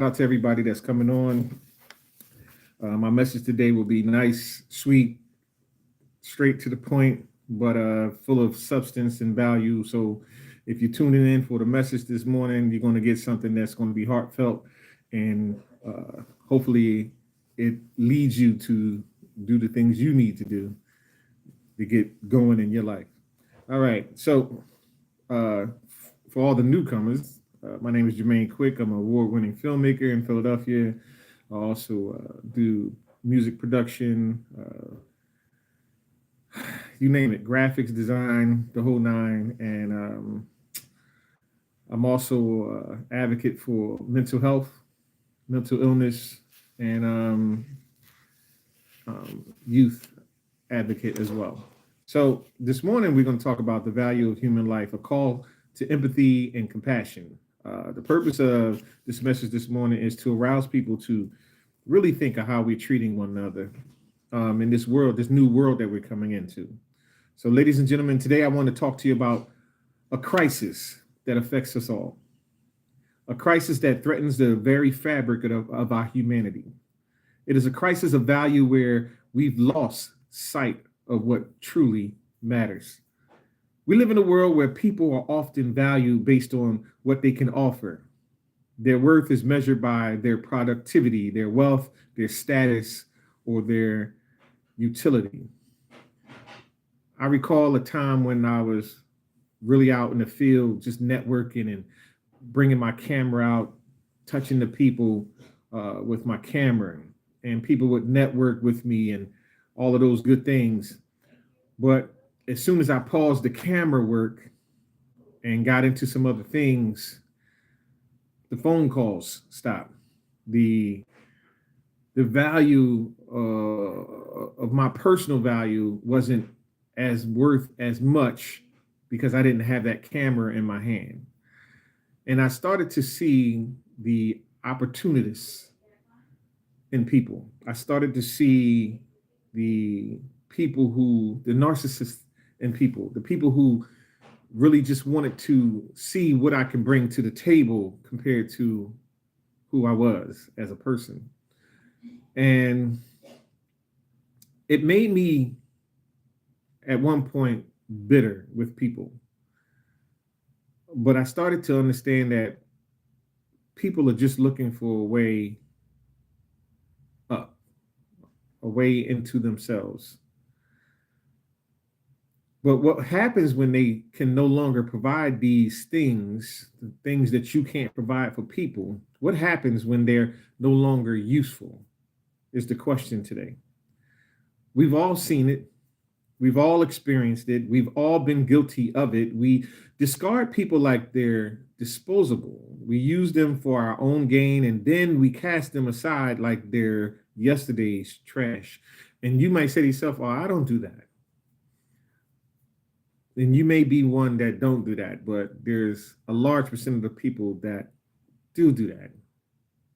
out to everybody that's coming on. My message today will be nice, sweet, straight to the point, but full of substance and value. So if you're tuning in for the message this morning, you're going to get something that's going to be heartfelt and hopefully it leads you to do the things you need to do to get going in your life. All right. So uh, for all the newcomers, my name is Jermaine Quick. I'm an award-winning filmmaker in Philadelphia. I also do music production, you name it, graphics design, the whole nine. And I'm also advocate for mental health, mental illness, and youth advocate as well. So this morning we're going to talk about the value of human life, a call to empathy and compassion. The purpose of this message this morning is to arouse people to really think of how we're treating one another in this world, this new world that we're coming into. So, ladies and gentlemen, today I want to talk to you about a crisis that affects us all, a crisis that threatens the very fabric of our humanity. It is a crisis of value where we've lost sight of what truly matters. We live in a world where people are often valued based on what they can offer. Their worth is measured by their productivity, their wealth, their status, or their utility. I recall a time when I was really out in the field, just networking and bringing my camera out, touching the people with my camera, and people would network with me and all of those good things. But as soon as I paused the camera work and got into some other things, the phone calls stopped. The value of my personal value wasn't as worth as much because I didn't have that camera in my hand. And I started to see the opportunists in people. I started to see the the narcissists in people, the people who really just wanted to see what I can bring to the table compared to who I was as a person. And it made me at one point bitter with people. But I started to understand that people are just looking for a way up, a way into themselves. But what happens when they can no longer provide these things, the things that you can't provide for people, what happens when they're no longer useful is the question today. We've all seen it. We've all experienced it. We've all been guilty of it. We discard people like they're disposable. We use them for our own gain, and then we cast them aside like they're yesterday's trash. And you might say to yourself, "Oh, I don't do that." And you may be one that don't do that, but there's a large percent of the people that do that.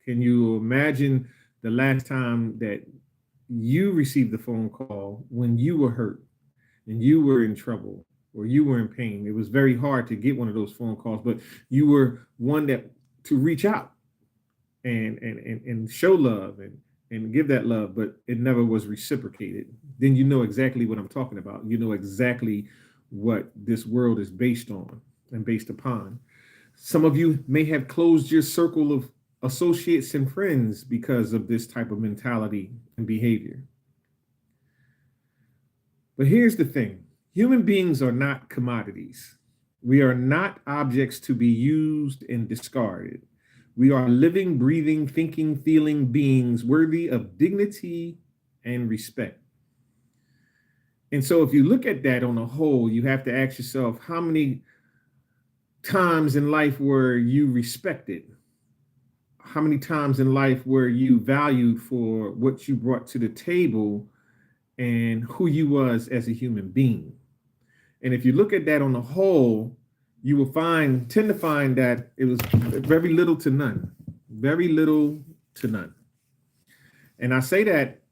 Can you imagine the last time that you received a phone call when you were hurt and you were in trouble or you were in pain? It was very hard to get one of those phone calls, but you were one that to reach out and show love and give that love, but it never was reciprocated. Then you know exactly what I'm talking about. You know exactly what this world is based on and based upon. Some of you may have closed your circle of associates and friends because of this type of mentality and behavior. But here's the thing. Human beings are not commodities. We are not objects to be used and discarded. We are living, breathing, thinking, feeling beings worthy of dignity and respect. And so if you look at that on a whole, you have to ask yourself, how many times in life were you respected? How many times in life were you valued for what you brought to the table and who you was as a human being? And if you look at that on the whole, you will tend to find that it was very little to none, very little to none. And I say that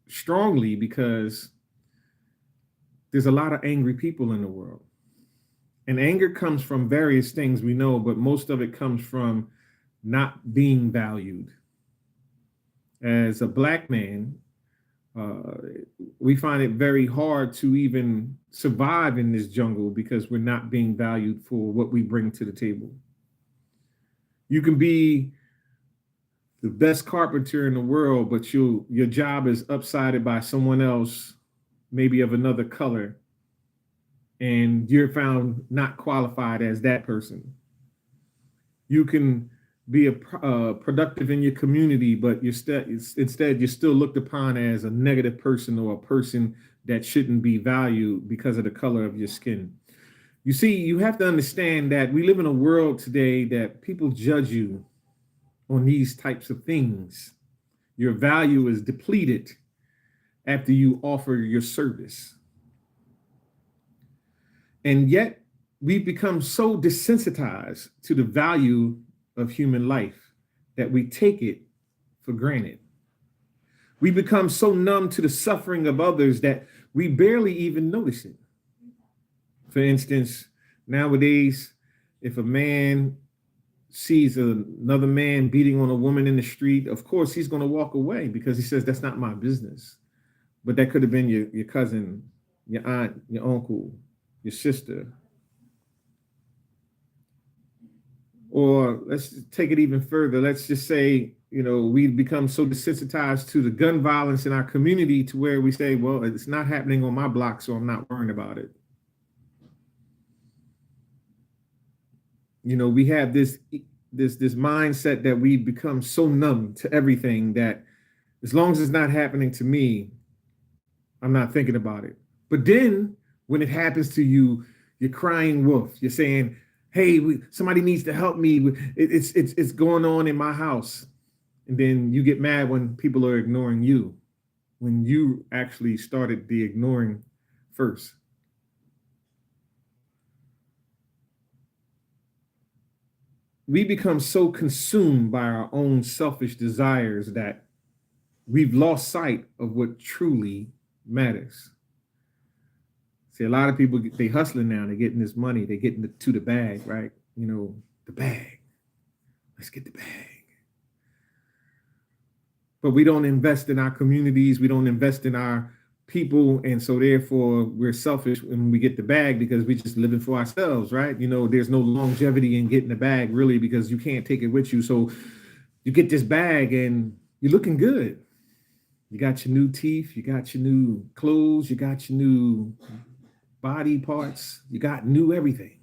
strongly because there's a lot of angry people in the world. And anger comes from various things we know, but most of it comes from not being valued. As a Black man, uh, we find it very hard to even survive in this jungle because we're not being valued for what we bring to the table. You can be the best carpenter in the world, but your job is upsided by someone else, maybe of another color, and you're found not qualified as that person. You can be productive in your community, but instead you're still looked upon as a negative person or a person that shouldn't be valued because of the color of your skin. You see, you have to understand that we live in a world today that people judge you on these types of things. Your value is depleted after you offer your service. And yet we've become so desensitized to the value of human life that we take it for granted. We become so numb to the suffering of others that we barely even notice it. For instance, nowadays, if a man sees another man beating on a woman in the street, of course, he's going to walk away because he says, that's not my business. But that could have been your cousin, your aunt, your uncle, your sister. Or let's take it even further. Let's just say, we've become so desensitized to the gun violence in our community to where we say, well, it's not happening on my block, so I'm not worrying about it. We have this mindset that we've become so numb to everything that as long as it's not happening to me, I'm not thinking about it. But then when it happens to you, you're crying wolf. You're saying, hey, somebody needs to help me. It's going on in my house. And then you get mad when people are ignoring you, when you actually started the ignoring first. We become so consumed by our own selfish desires that we've lost sight of what truly matters. See, a lot of people, they hustling now, they're getting this money, they're getting to the bag, right? The bag. Let's get the bag. But we don't invest in our communities, we don't invest in our people, and so therefore we're selfish when we get the bag because we're just living for ourselves, right? There's no longevity in getting the bag really because you can't take it with you. So you get this bag and you're looking good. You got your new teeth, you got your new clothes, you got your new body parts, you got new everything,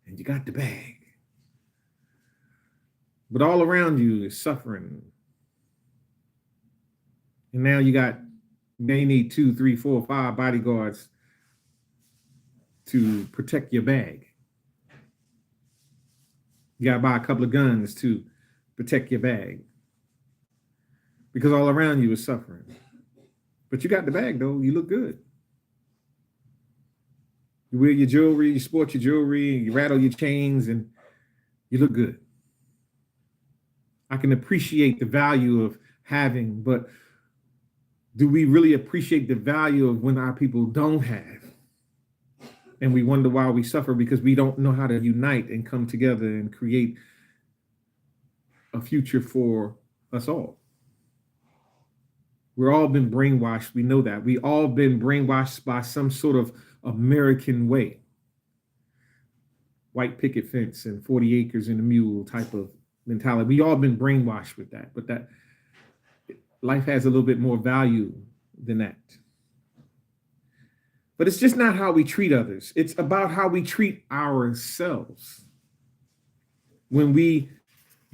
and you got the bag. But all around you is suffering. And now you need 2, 3, 4, 5 bodyguards to protect your bag. You got to buy a couple of guns to protect your bag because all around you is suffering. But you got the bag, though. You look good. You wear your jewelry, you sport your jewelry, you rattle your chains, and you look good. I can appreciate the value of having, but do we really appreciate the value of when our people don't have? And we wonder why we suffer because we don't know how to unite and come together and create a future for us all. We've all been brainwashed. We know that. We all been brainwashed by some sort of American way. White picket fence and 40 acres and a mule type of mentality. We all been brainwashed with that, but that life has a little bit more value than that. But it's just not how we treat others. It's about how we treat ourselves. When we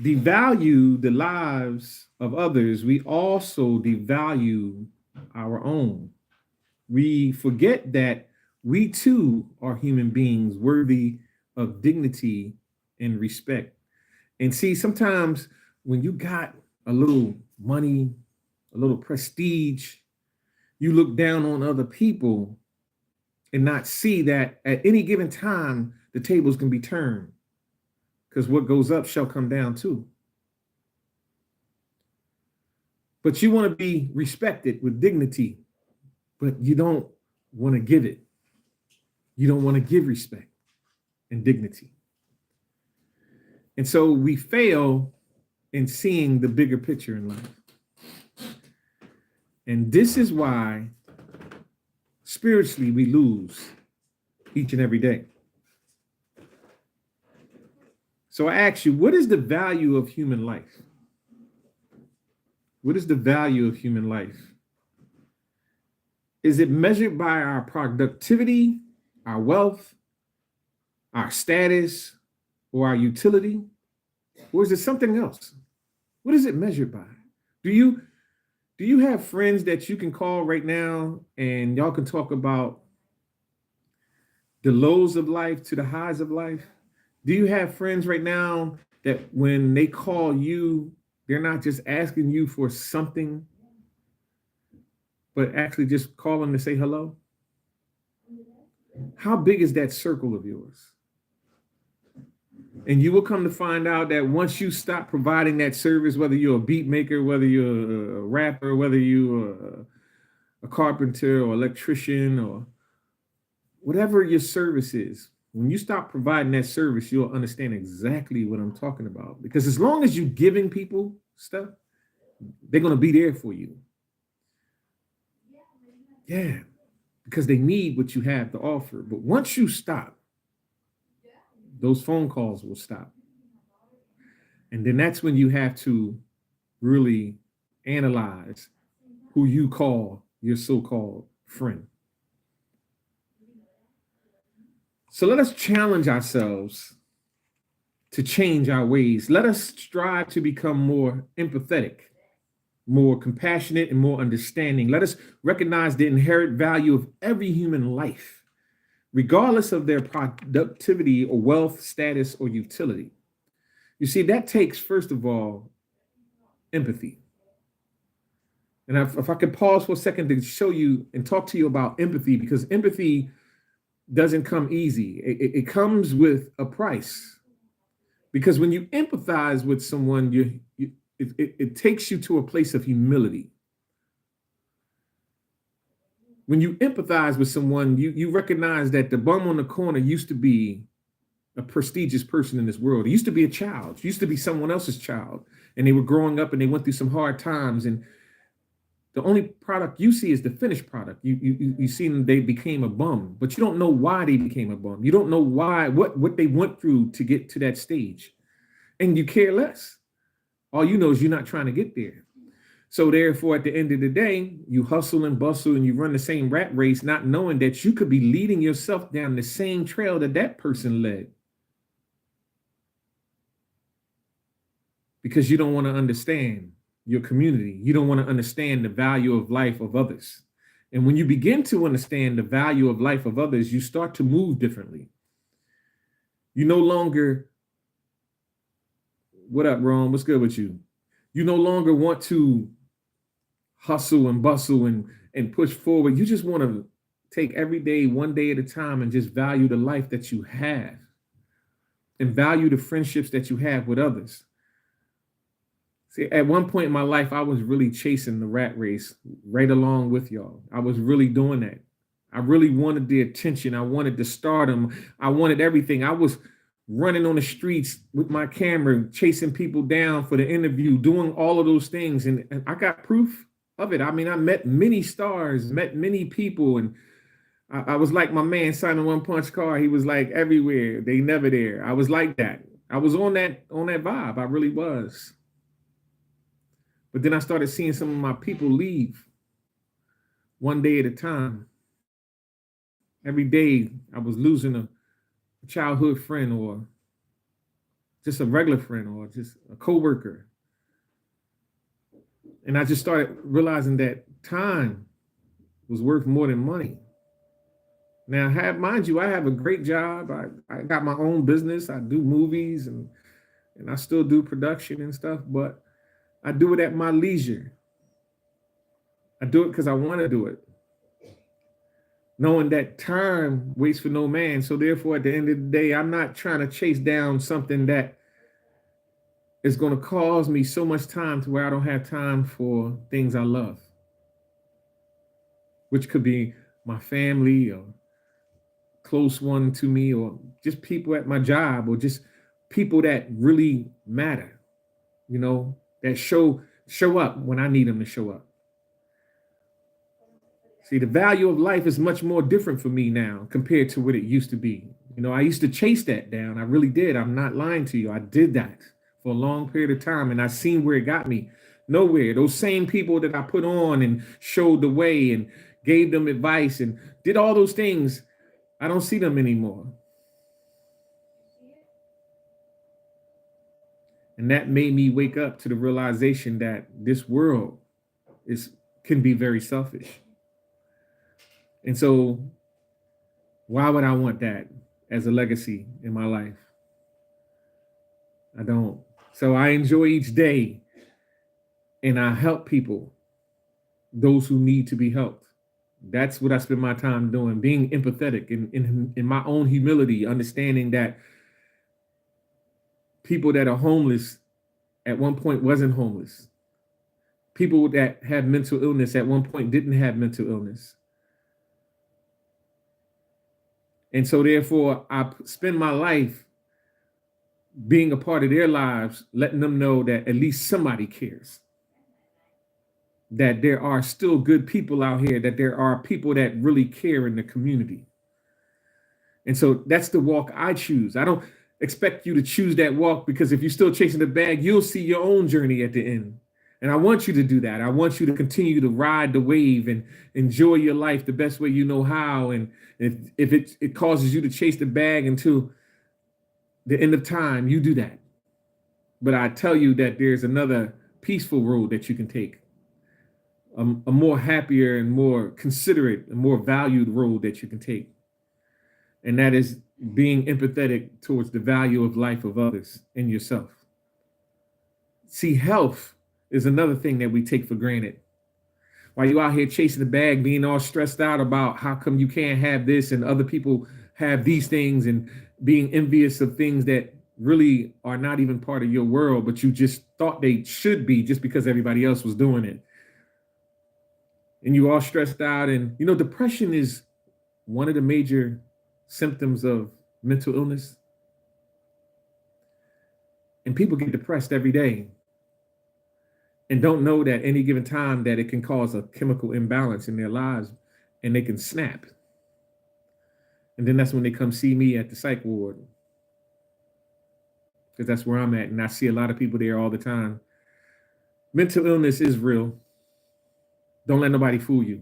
devalue the lives of others, we also devalue our own. We forget that we too are human beings worthy of dignity and respect. And see, sometimes when you got a little money, a little prestige, you look down on other people and not see that at any given time, the tables can be turned because what goes up shall come down too. But you want to be respected with dignity, but you don't want to give it. You don't want to give respect and dignity. And so we fail in seeing the bigger picture in life. And this is why spiritually we lose each and every day. So I ask you, what is the value of human life? What is the value of human life? Is it measured by our productivity, our wealth, our status, or our utility? Or is it something else? What is it measured by? Do you have friends that you can call right now and y'all can talk about the lows of life to the highs of life? Do you have friends right now that when they call you, they're not just asking you for something, but actually just calling to say hello? How big is that circle of yours? And you will come to find out that once you stop providing that service, whether you're a beat maker, whether you're a rapper, whether you're a carpenter or electrician or whatever your service is, when you stop providing that service, you'll understand exactly what I'm talking about. Because as long as you're giving people stuff, they're going to be there for you. Yeah, because they need what you have to offer. But once you stop, those phone calls will stop. And then that's when you have to really analyze who you call your so-called friend. So let us challenge ourselves to change our ways. Let us strive to become more empathetic, more compassionate, and more understanding. Let us recognize the inherent value of every human life, regardless of their productivity or wealth, status, or utility. You see, that takes, first of all, empathy. And if I could pause for a second to show you and talk to you about empathy, because empathy doesn't come easy. It comes with a price. Because when you empathize with someone, it takes you to a place of humility. When you empathize with someone, you recognize that the bum on the corner used to be a prestigious person in this world. It used to be a child. It used to be someone else's child. And they were growing up and they went through some hard times. And the only product you see is the finished product. You see them, they became a bum, but you don't know why they became a bum. You don't know why, what they went through to get to that stage. And you care less. All you know is you're not trying to get there. So therefore, at the end of the day, you hustle and bustle and you run the same rat race, not knowing that you could be leading yourself down the same trail that that person led. Because you don't want to understand your community. You don't want to understand the value of life of others. And when you begin to understand the value of life of others, you start to move differently. You no longer, what up, Ron? What's good with you? You no longer want to hustle and bustle and push forward. You just want to take every day, one day at a time, and just value the life that you have and value the friendships that you have with others. See, at one point in my life, I was really chasing the rat race right along with y'all. I was really doing that. I really wanted the attention. I wanted the stardom. I wanted everything. I was running on the streets with my camera, chasing people down for the interview, doing all of those things. And I got proof of it. I mean, I met many stars, met many people. And I was like my man Simon One Punch Car. He was like everywhere. They never there. I was like that. I was on that vibe. I really was. But then I started seeing some of my people leave one day at a time. Every day I was losing a childhood friend or just a regular friend or just a coworker. And I just started realizing that time was worth more than money. Now, mind you, I have a great job. I got my own business. I do movies and I still do production and stuff, but I do it at my leisure. I do it because I want to do it. Knowing that time waits for no man. So therefore, at the end of the day, I'm not trying to chase down something that is going to cause me so much time to where I don't have time for things I love, which could be my family or close one to me or just people at my job or just people that really matter. that show up when I need them to show up. See, the value of life is much more different for me now compared to what it used to be. I used to chase that down. I really did. I'm not lying to you. I did that for a long period of time, and I seen where it got me. Nowhere. Those same people that I put on and showed the way and gave them advice and did all those things, I don't see them anymore. And that made me wake up to the realization that this world can be very selfish. And so why would I want that as a legacy in my life? I don't. So I enjoy each day and I help people, those who need to be helped. That's what I spend my time doing, being empathetic in my own humility, understanding that people that are homeless at one point wasn't homeless. People that have mental illness at one point didn't have mental illness. And so therefore, I spend my life being a part of their lives, letting them know that at least somebody cares. That there are still good people out here, that there are people that really care in the community. And so that's the walk I choose. I don't expect you to choose that walk, because if you're still chasing the bag, you'll see your own journey at the end. And I want you to do that. I want you to continue to ride the wave and enjoy your life the best way you know how. And if it causes you to chase the bag until the end of time, you do that. But I tell you that there's another peaceful road that you can take. A more happier and more considerate and more valued road that you can take. And that is being empathetic towards the value of life of others and yourself. See, health is another thing that we take for granted. While you out here chasing the bag, being all stressed out about how come you can't have this and other people have these things, and being envious of things that really are not even part of your world, but you just thought they should be just because everybody else was doing it. And you all stressed out. And, depression is one of the major symptoms of mental illness. And people get depressed every day and don't know that any given time that it can cause a chemical imbalance in their lives and they can snap. And then that's when they come see me at the psych ward, because that's where I'm at. And I see a lot of people there all the time. Mental illness is real. Don't let nobody fool you.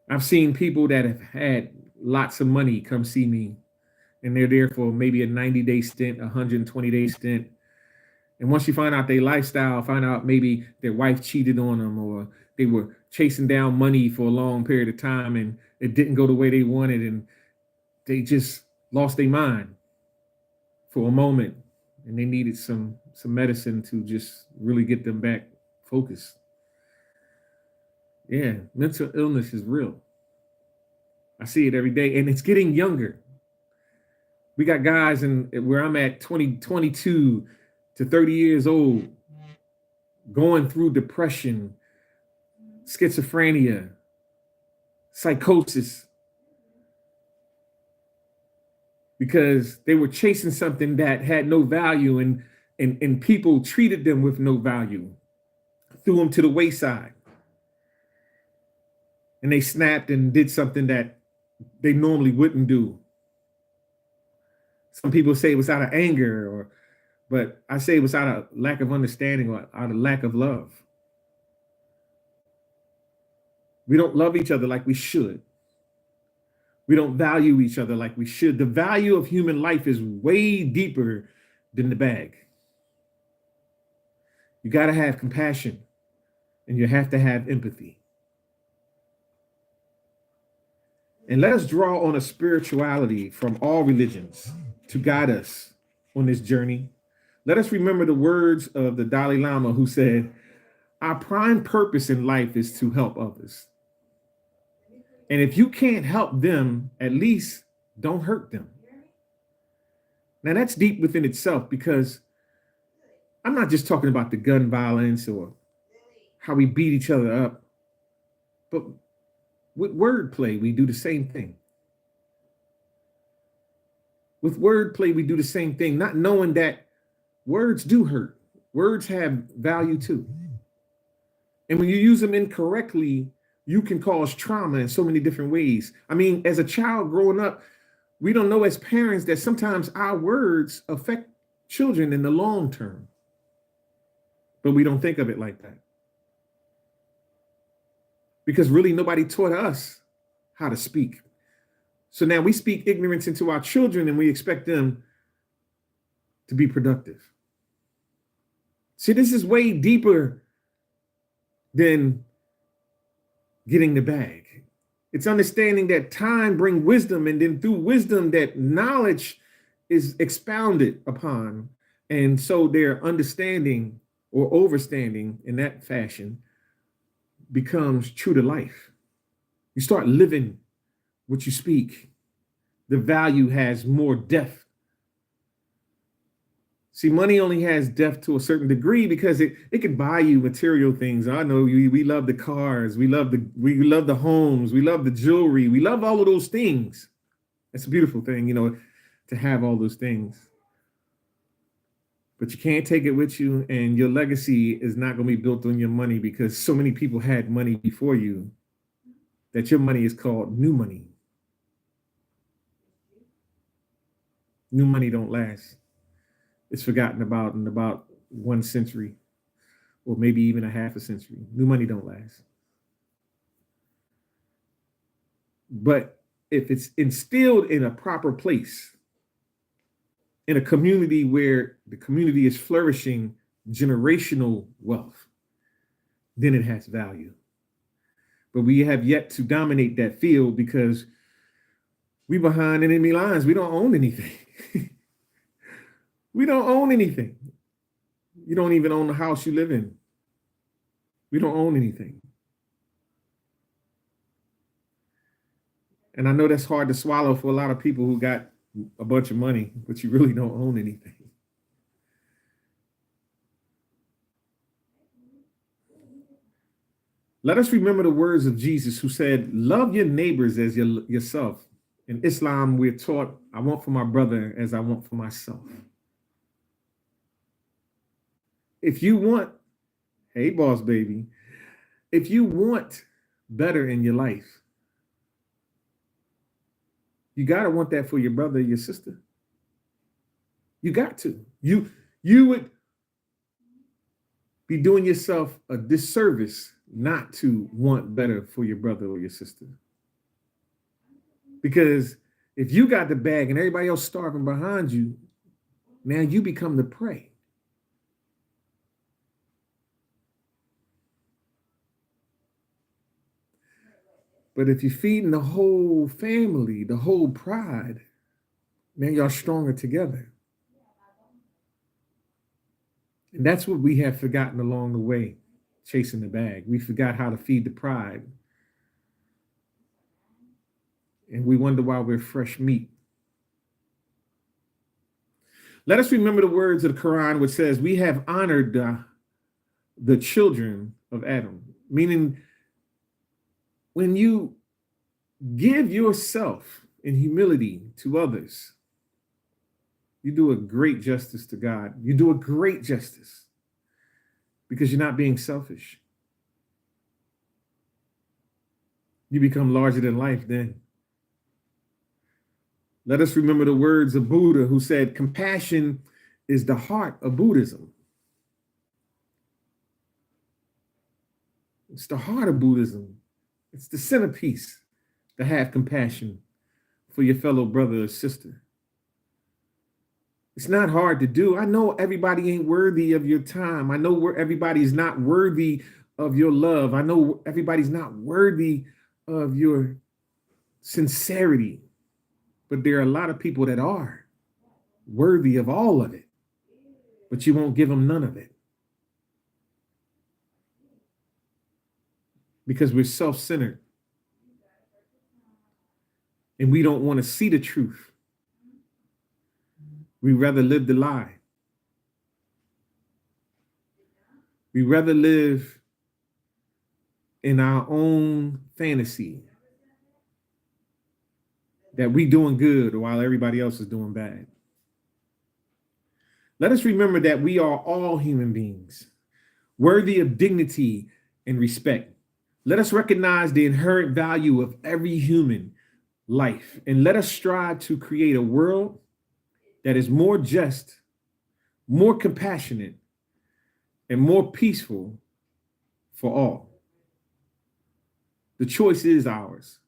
I've seen people that have had lots of money come see me, and they're there for maybe a 90-day stint, 120-day stint. And once you find out their lifestyle, find out maybe their wife cheated on them, or they were chasing down money for a long period of time and it didn't go the way they wanted, and they just lost their mind for a moment, and they needed some medicine to just really get them back focused. Yeah, mental illness is real. I see it every day, and it's getting younger. We got guys where I'm at, 22 to 30 years old, going through depression, schizophrenia, psychosis, because they were chasing something that had no value, and people treated them with no value, threw them to the wayside. And they snapped and did something that they normally wouldn't do. Some people say it was out of anger, but I say it was out of lack of understanding or out of lack of love. We don't love each other like we should. We don't value each other like we should. The value of human life is way deeper than the bag. You got to have compassion, and you have to have empathy. And let us draw on a spirituality from all religions to guide us on this journey. Let us remember the words of the Dalai Lama, who said, "Our prime purpose in life is to help others. And if you can't help them, at least don't hurt them." Now that's deep within itself, because I'm not just talking about the gun violence or how we beat each other up, but with wordplay, we do the same thing. With wordplay, we do the same thing, not knowing that words do hurt. Words have value too. And when you use them incorrectly, you can cause trauma in so many different ways. I mean, as a child growing up, we don't know as parents that sometimes our words affect children in the long term, but we don't think of it like that. Because really nobody taught us how to speak. So now we speak ignorance into our children and we expect them to be productive. See, this is way deeper than getting the bag. It's understanding that time brings wisdom, and then through wisdom that knowledge is expounded upon. And so their understanding or overstanding in that fashion becomes true to life. You start living what you speak. The value has more depth. See, money only has depth to a certain degree because it can buy you material things. I know we love the cars, we love the homes, we love the jewelry, we love all of those things. It's a beautiful thing, to have all those things. But you can't take it with you, and your legacy is not going to be built on your money because so many people had money before you that your money is called new money. New money don't last. It's forgotten about in about 1 century, or maybe even a half a century. New money don't last. But if it's instilled in a proper place, in a community where the community is flourishing generational wealth, then it has value. But we have yet to dominate that field because we behind enemy lines. We don't own anything. We don't own anything. You don't even own the house you live in. We don't own anything. And I know that's hard to swallow for a lot of people who got a bunch of money, but you really don't own anything. Let us remember the words of Jesus who said, love your neighbors as yourself. In Islam, we're taught, I want for my brother as I want for myself. If you want, hey, boss baby, if you want better in your life, you got to want that for your brother or your sister. You got to. You would be doing yourself a disservice not to want better for your brother or your sister. Because if you got the bag and everybody else starving behind you, now you become the prey. But if you're feeding the whole family, the whole pride, man, y'all stronger together. And that's what we have forgotten along the way, chasing the bag. We forgot how to feed the pride. And we wonder why we're fresh meat. Let us remember the words of the Quran, which says, we have honored the children of Adam, meaning when you give yourself in humility to others, you do a great justice to God. You do a great justice because you're not being selfish. You become larger than life then. Let us remember the words of Buddha who said, compassion is the heart of Buddhism. It's the heart of Buddhism. It's the centerpiece to have compassion for your fellow brother or sister. It's not hard to do. I know everybody ain't worthy of your time. I know everybody's not worthy of your love. I know everybody's not worthy of your sincerity. But there are a lot of people that are worthy of all of it, but you won't give them none of it. Because we're self-centered. And we don't want to see the truth. We rather live the lie. We rather live in our own fantasy that we doing good while everybody else is doing bad. Let us remember that we are all human beings, worthy of dignity and respect. Let us recognize the inherent value of every human life, and let us strive to create a world that is more just, more compassionate, and more peaceful for all. The choice is ours.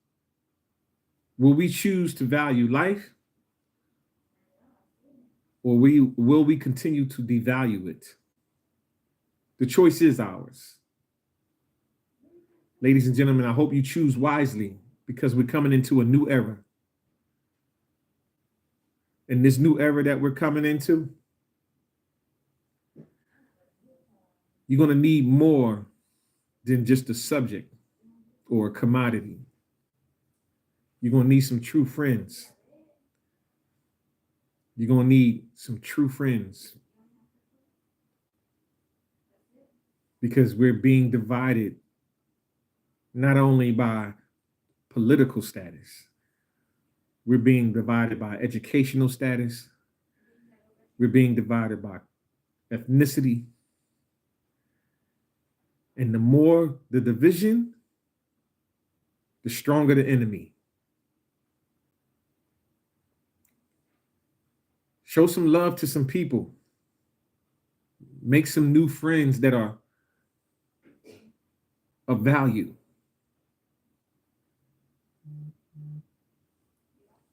Will we choose to value life, or will we continue to devalue it? The choice is ours. Ladies and gentlemen, I hope you choose wisely, because we're coming into a new era. In this new era that we're coming into, you're going to need more than just a subject or a commodity. You're going to need some true friends. You're going to need some true friends, because we're being divided not only by political status, we're being divided by educational status, we're being divided by ethnicity. And the more the division, the stronger the enemy. Show some love to some people. Make some new friends that are of value.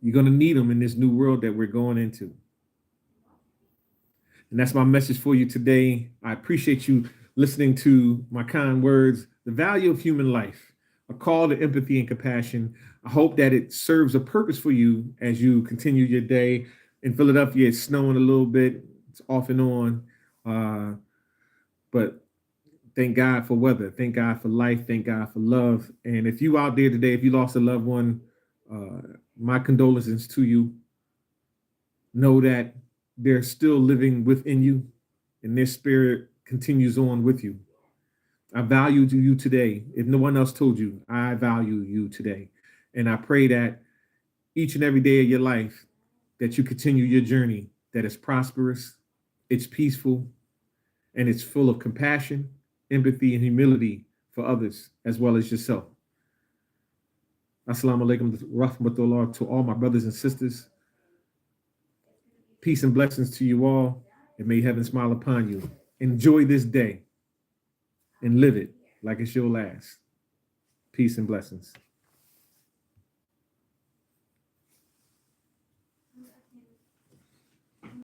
You're going to need them in this new world that we're going into. And that's my message for you today. I appreciate you listening to my kind words. The value of human life, a call to empathy and compassion. I hope that it serves a purpose for you as you continue your day. In Philadelphia, it's snowing a little bit. It's off and on. But thank God for weather. Thank God for life. Thank God for love. And if you out there today, if you lost a loved one, my condolences to you. Know that they're still living within you, and their spirit continues on with you. I value you today. If no one else told you, I value you today. And I pray that each and every day of your life, that you continue your journey that is prosperous, it's peaceful, and it's full of compassion, empathy, and humility for others as well as yourself. Assalamu alaikum rahmatullah to all my brothers and sisters. Peace and blessings to you all, and may heaven smile upon you. Enjoy this day and live it like it's your last. Peace and blessings.